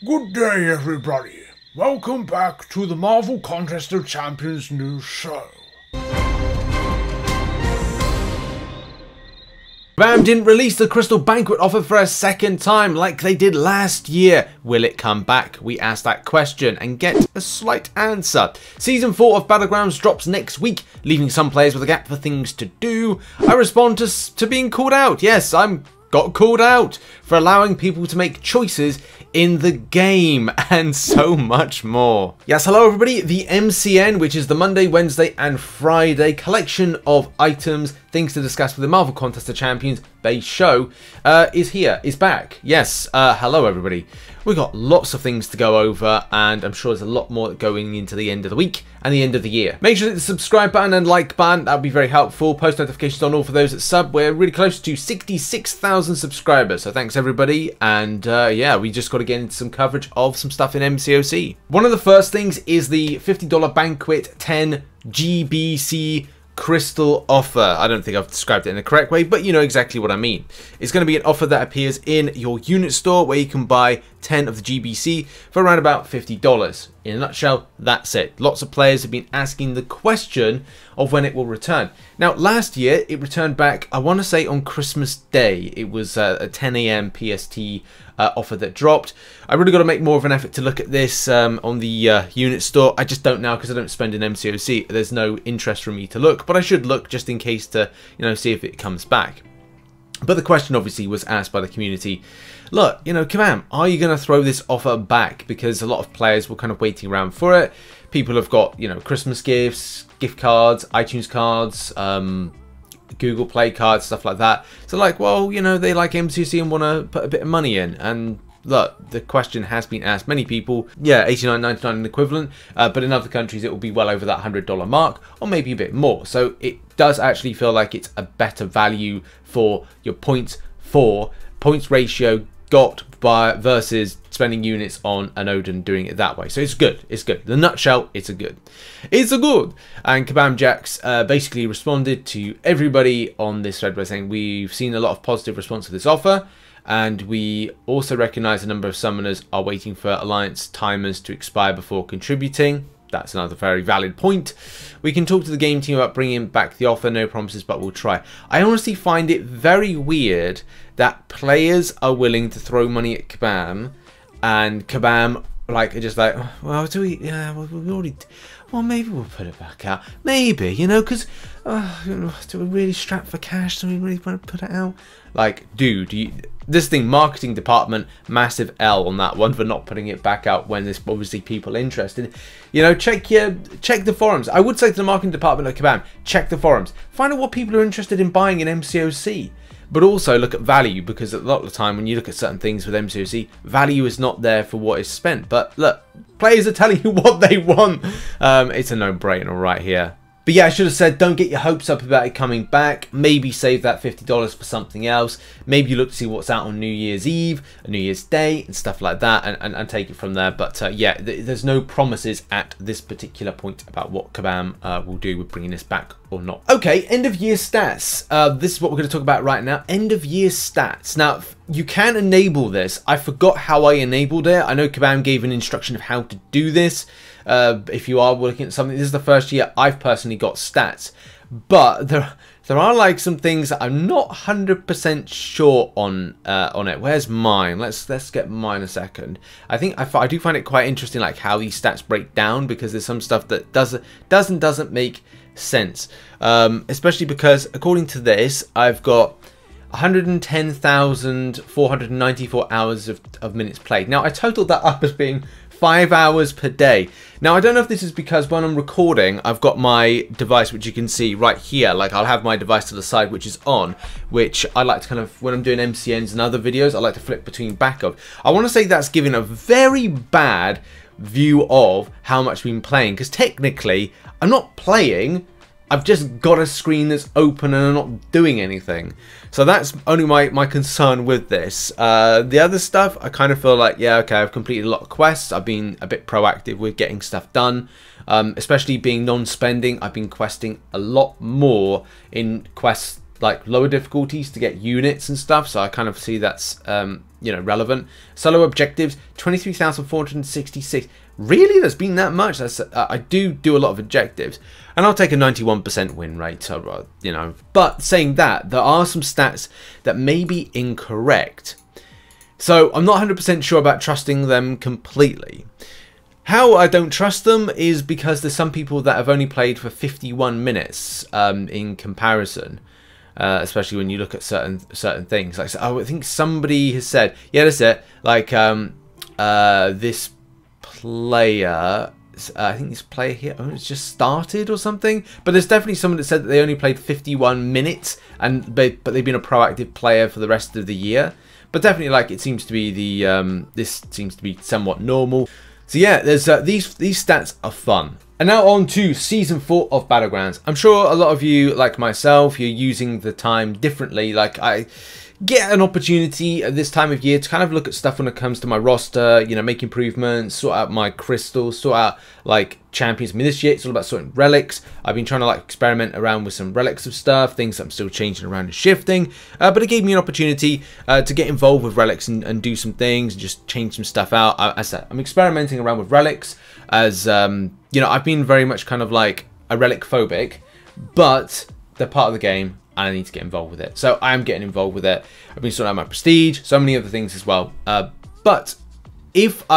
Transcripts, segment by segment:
Good day, everybody. Welcome back to the Marvel Contest of Champions news show. Kabam didn't release the Crystal Banquet offer for a second time like they did last year. Will it come back? We asked that question and get a slight answer. Season 4 of Battlegrounds drops next week, leaving some players with a gap for things to do. I respond to being called out. Yes, got called out for allowing people to make choices in the game and so much more. Yes, hello everybody. The MCN, which is the Monday, Wednesday and Friday collection of items, things to discuss with the Marvel Contest of Champions base show, is back. Yes, hello everybody. We've got lots of things to go over and I'm sure there's a lot more going into the end of the week and the end of the year. Make sure to hit the subscribe button and like button, that would be very helpful. Post notifications on all for those that sub. We're really close to 66,000 subscribers, so thanks everybody. And yeah, we just got to get into some coverage of some stuff in MCOC. One of the first things is the $50 Banquet 10 GBC crystal offer. I don't think I've described it in the correct way, but you know exactly what I mean. It's going to be an offer that appears in your unit store where you can buy 10 of the GBC for around about $50. In a nutshell, that's it. Lots of players have been asking the question of when it will return. Now, last year, it returned back, I want to say on Christmas Day. It was a 10 AM PST offer that dropped. I really got to make more of an effort to look at this on the unit store. I just don't now because I don't spend in MCOC. There's no interest for me to look, but I should look just in case to, you know, see if it comes back. But the question obviously was asked by the community. Look, you know, Kabam, are you going to throw this offer back? Because a lot of players were kind of waiting around for it. People have got, you know, Christmas gifts, gift cards, iTunes cards, Google Play cards, stuff like that. So like, well, you know, they like MCC and want to put a bit of money in. And look, the question has been asked. Many people, yeah, $89.99 an equivalent, but in other countries it will be well over that $100 mark, or maybe a bit more. So it does actually feel like it's a better value for your points ratio got by versus spending units on an Odin doing it that way. So it's good. It's good. The nutshell, it's a good. It's a good. And Kabam Jax basically responded to everybody on this thread by saying we've seen a lot of positive response to this offer. And we also recognize a number of summoners are waiting for Alliance timers to expire before contributing. That's another very valid point. We can talk to the game team about bringing back the offer. No promises, but we'll try. I honestly find it very weird that players are willing to throw money at Kabam, and Kabam like are just like, well, do we? Yeah, well, we already. Well, maybe we'll put it back out. Maybe, you know, because do we really strap for cash? Do we really want to put it out? Like, dude, this thing, marketing department, massive L on that one for not putting it back out when there's obviously people interested. You know, check the forums. I would say to the marketing department of Kabam, check the forums. Find out what people are interested in buying in MCOC. But also look at value, because a lot of the time when you look at certain things with MCOC, value is not there for what is spent. But look, players are telling you what they want. It's a no-brainer right here. But yeah, I should have said, don't get your hopes up about it coming back. Maybe save that $50 for something else. Maybe you look to see what's out on New Year's Eve, New Year's Day, and stuff like that, and take it from there. But yeah, there's no promises at this particular point about what Kabam will do with bringing this back or not. Okay, end of year stats. This is what we're going to talk about right now. End of year stats. Now, you can enable this. I forgot how I enabled it. I know Kabam gave an instruction of how to do this. If you are looking at something, this is the first year I've personally got stats, but there are like some things that I'm not 100% sure on it. Where's mine? Let's get mine a second. I think I do find it quite interesting, like how these stats break down, because there's some stuff that doesn't make sense, especially because according to this, I've got 110,494 hours of minutes played. Now I totaled that up as being 5 hours per day. Now I don't know if this is because when I'm recording I've got my device, which you can see right here, like I'll have my device to the side which is on, which I like to kind of, when I'm doing MCNs and other videos, I like to flip between backup. I want to say that's giving a very bad view of how much I've been playing, because technically I'm not playing, I've just got a screen that's open and I'm not doing anything. So that's only my concern with this. The other stuff, I kind of feel like, yeah, okay, I've completed a lot of quests. I've been a bit proactive with getting stuff done. Especially being non-spending, I've been questing a lot more in quests like lower difficulties to get units and stuff, so I kind of see that's you know, relevant. Solo objectives 23,466. Really, there's been that much? That's I do a lot of objectives, and I'll take a 91% win rate. You know, but saying that, there are some stats that may be incorrect, so I'm not 100% sure about trusting them completely. How I don't trust them is because there's some people that have only played for 51 minutes in comparison, especially when you look at certain things. Like, oh, I think somebody has said, yeah, that's it. Like this player, I think this player here, oh, it's just started or something. But there's definitely someone that said that they only played 51 minutes, but they've been a proactive player for the rest of the year. But definitely, like, it seems to be the this seems to be somewhat normal. So yeah, there's these stats are fun. And now on to Season 4 of Battlegrounds. I'm sure a lot of you, like myself, you're using the time differently. Like, I get an opportunity at this time of year to kind of look at stuff when it comes to my roster, you know, make improvements, sort out my crystals, sort out, like, champions. I mean, this year it's all about sorting relics. I've been trying to, like, experiment around with some relics of stuff, things that I'm still changing around and shifting. But it gave me an opportunity to get involved with relics and do some things, and just change some stuff out. As I said, I'm experimenting around with relics as, you know, I've been very much kind of like a relic phobic, but they're part of the game and I need to get involved with it. So I am getting involved with it. I've been sorting out my prestige, so many other things as well. But if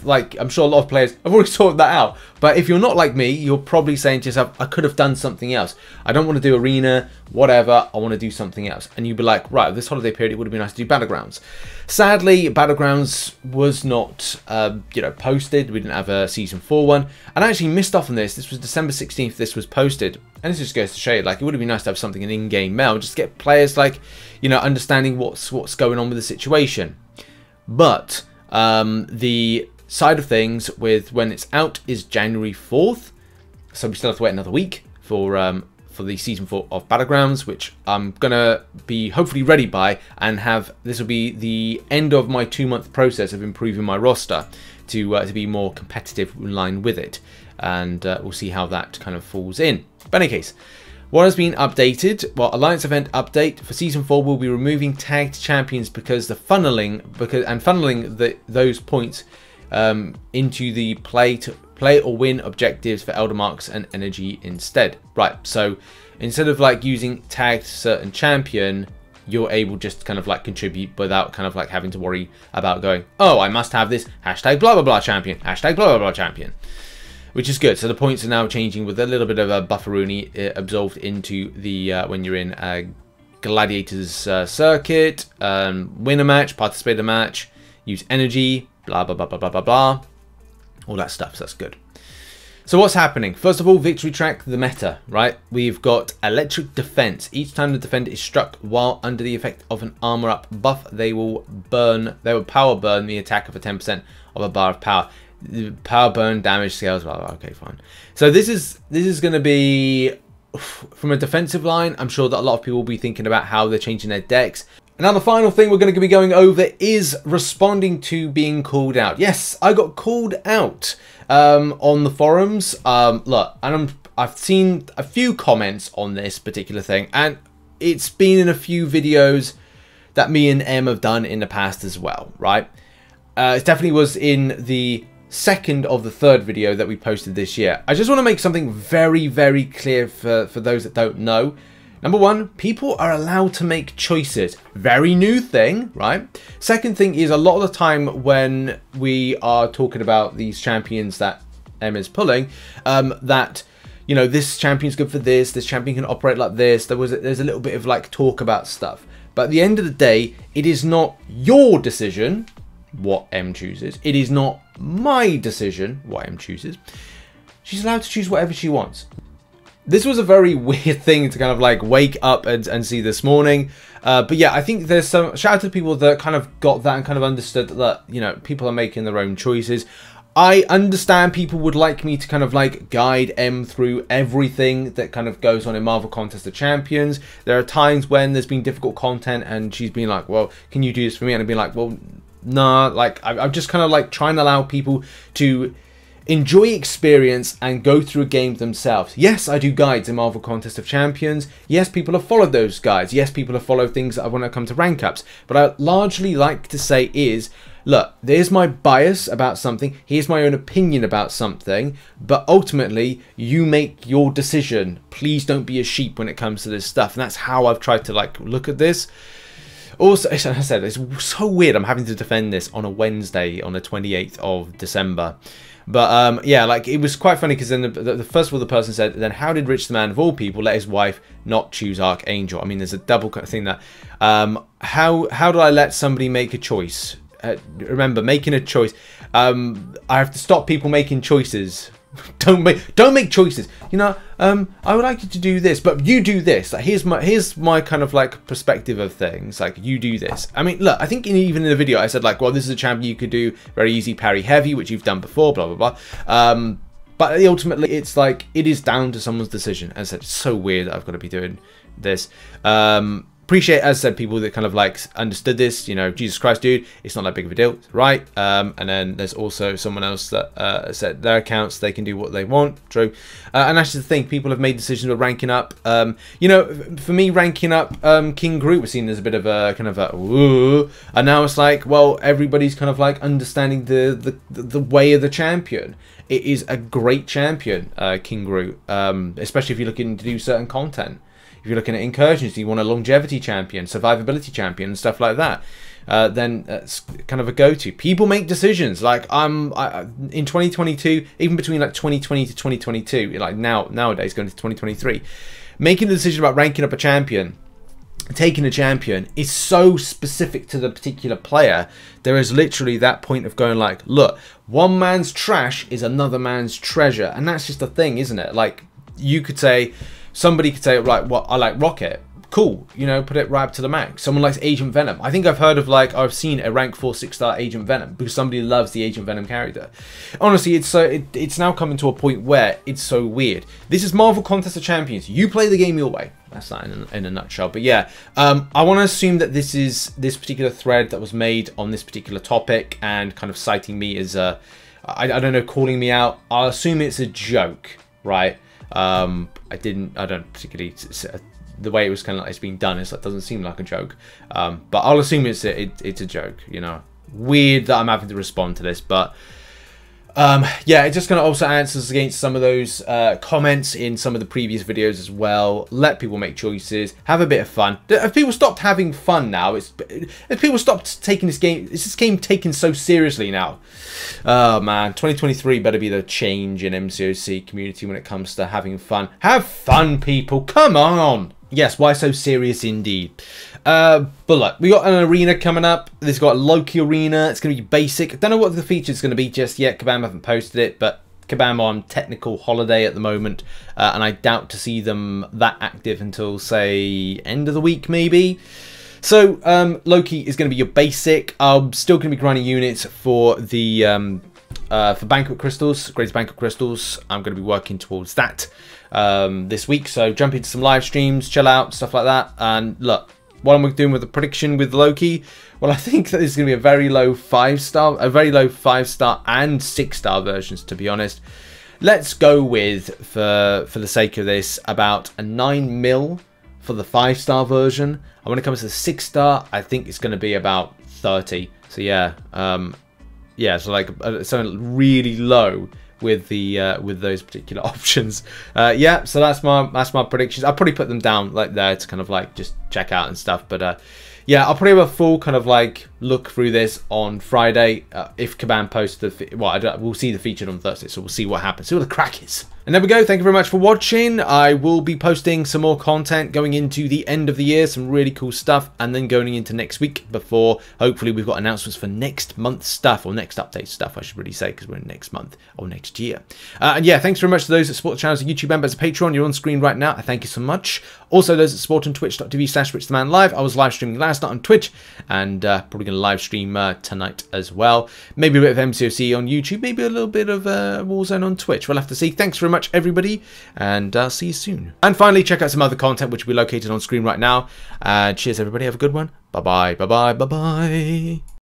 like, I'm sure a lot of players have already sorted that out, but if you're not like me, you're probably saying to yourself, I could have done something else. I don't want to do arena, whatever, I want to do something else. And you'd be like, right, this holiday period, it would have been nice to do Battlegrounds. Sadly, Battlegrounds was not, you know, posted. We didn't have a Season 4 one. And I actually missed off on this. This was December 16th, this was posted. And this just goes to show you, like, it would have been nice to have something in-game mail, just get players, like, you know, understanding what's going on with the situation. But the side of things with when it's out is January 4th, so we still have to wait another week for the Season 4 of Battlegrounds, which I'm gonna be hopefully ready by, and this will be the end of my 2-month process of improving my roster to be more competitive in line with it, and we'll see how that kind of falls in. But in any case, what has been updated? Well, Alliance event update for Season 4 will be removing tagged champions because funneling those points into the play or win objectives for Elder Marks and energy instead. Right, so instead of like using tagged certain champion, you're able just to kind of like contribute without kind of like having to worry about going, oh, I must have this hashtag blah blah blah champion, hashtag blah blah blah champion. Which is good. So the points are now changing with a little bit of a bufferoonie absolved into the when you're in Gladiators circuit, win a match, participate in a match, use energy, blah blah blah blah blah blah blah, all that stuff. So that's good. So what's happening? First of all, victory track, the meta, right? We've got electric defense. Each time the defender is struck while under the effect of an armor up buff, they will power burn the attacker for 10% of a bar of power. The power burn damage scales, well, okay, fine. So this is going to be, from a defensive line, I'm sure that a lot of people will be thinking about how they're changing their decks. And now the final thing we're going to be going over is responding to being called out. Yes, I got called out on the forums. Look, and I've seen a few comments on this particular thing, and it's been in a few videos that me and Em have done in the past as well, right? It definitely was in the second of the third video that we posted this year. I just want to make something very, very clear for those that don't know. Number one, people are allowed to make choices. Very new thing, right? Second thing is, a lot of the time when we are talking about these champions that Emma's pulling, that, you know, this champion's good for this champion can operate like this. There's a little bit of like talk about stuff. But at the end of the day, it is not your decision what Em chooses. It is not my decision what Em chooses. She's allowed to choose whatever she wants. This was a very weird thing to kind of like wake up and see this morning. But yeah, I think there's some shout out to people that kind of got that and kind of understood that, you know, people are making their own choices. I understand people would like me to kind of like guide Em through everything that kind of goes on in Marvel Contest of Champions. There are times when there's been difficult content and she's been like, well, can you do this for me? And I've been like, well, nah, like I'm just kind of like trying to allow people to enjoy experience and go through a game themselves. Yes, I do guides in Marvel Contest of Champions. Yes, people have followed those guides. Yes, people have followed things that I want to come to rank ups. But I largely like to say is, look, there's my bias about something. Here's my own opinion about something. But ultimately, you make your decision. Please don't be a sheep when it comes to this stuff. And that's how I've tried to like look at this. Also, as I said, it's so weird I'm having to defend this on a Wednesday on the 28th of December. But yeah, like it was quite funny because then the first of all the person said, then how did RichTheMan of all people let his wife not choose Archangel? I mean, there's a double thing that how did I let somebody make a choice? Remember, making a choice. I have to stop people making choices. Don't make choices. You know, I would like you to do this, but you do this. Like, here's my kind of like perspective of things. Like, you do this. I mean, look, I think even in the video I said like, well, this is a champion you could do very easy parry heavy, which you've done before, blah blah blah. But ultimately, it's like it is down to someone's decision. As I said, it's so weird that I've got to be doing this. Appreciate, as I said, people that kind of like understood this, you know, Jesus Christ, dude, it's not that big of a deal, right? And then there's also someone else that said their accounts, they can do what they want, true. And that's the thing, people have made decisions with ranking up. You know, for me, ranking up King Groot was seen as a bit of a kind of a woo, and now it's like, well, everybody's kind of like understanding the way of the champion. It is a great champion, King Groot, especially if you're looking to do certain content. If you're looking at incursions, you want a longevity champion, survivability champion, and stuff like that, then it's kind of a go-to. People make decisions. Like in 2022, even between like 2020 to 2022, like nowadays going to 2023, making a decision about ranking up a champion, taking a champion is so specific to the particular player. There is literally that point of going like, look, one man's trash is another man's treasure, and that's just the thing, isn't it? Like, you could say, somebody could say, right, well, I like Rocket. Cool, you know, put it right up to the max. Someone likes Agent Venom. I think I've heard of, like, I've seen a rank 4 6-star Agent Venom because somebody loves the Agent Venom character. Honestly, it's now coming to a point where it's so weird. This is Marvel Contest of Champions. You play the game your way. That's that in a nutshell. But yeah, I want to assume that this is this particular thread that was made on this particular topic and kind of citing me as a, I don't know, calling me out. I'll assume it's a joke, right? I don't particularly, the way it was kind of like it's being done, it doesn't seem like a joke, but I'll assume it's a joke, you know. Weird that I'm having to respond to this, but yeah, it just kind of also answers against some of those comments in some of the previous videos as well. Let people make choices, have a bit of fun. If people stopped having fun now, if people stopped taking this game taken so seriously now. Oh man, 2023 better be the change in MCOC community when it comes to having fun. Have fun, people, come on. Yes, why so serious indeed? But look, we got an arena coming up. This got a Loki arena. It's going to be basic. I don't know what the feature is going to be just yet. Kabam haven't posted it, but Kabam are on technical holiday at the moment, and I doubt to see them that active until, say, end of the week maybe. So Loki is going to be your basic. I'm still going to be grinding units for the for Banquet crystals, greatest Banquet crystals. I'm going to be working towards that this week. So jump into some live streams, chill out, stuff like that. And look, what am I doing with the prediction with Loki? Well, I think that this is going to be a very low 5-star, and 6-star versions, to be honest. Let's go with, for the sake of this, about a 9 mil for the 5-star version. And when it comes to 6-star, I think it's going to be about 30. So yeah, yeah, so like something really low with the with those particular options. Yeah, so that's my predictions. I'll probably put them down like there to kind of like just check out and stuff. But yeah, I'll probably have a full kind of like look through this on Friday if Kabam posts the we'll see the featured on Thursday, so we'll see what happens, see what the crack is. And there we go. Thank you very much for watching. I will be posting some more content going into the end of the year, some really cool stuff, and then going into next week before hopefully we've got announcements for next month's stuff, or next update stuff I should really say, because we're in next month or next year. And yeah, thanks very much to those that support the channel as a YouTube member, as a Patreon. You're on screen right now. I thank you so much. Also those that support on twitch.tv/RichTheMan live. I was live streaming last night on Twitch, and probably going to live stream tonight as well. Maybe a bit of MCOC on YouTube, maybe a little bit of Warzone on Twitch. We'll have to see. Thanks very much, everybody, and see you soon. And finally, check out some other content which will be located on screen right now. Cheers, everybody. Have a good one. Bye bye. Bye bye. Bye bye.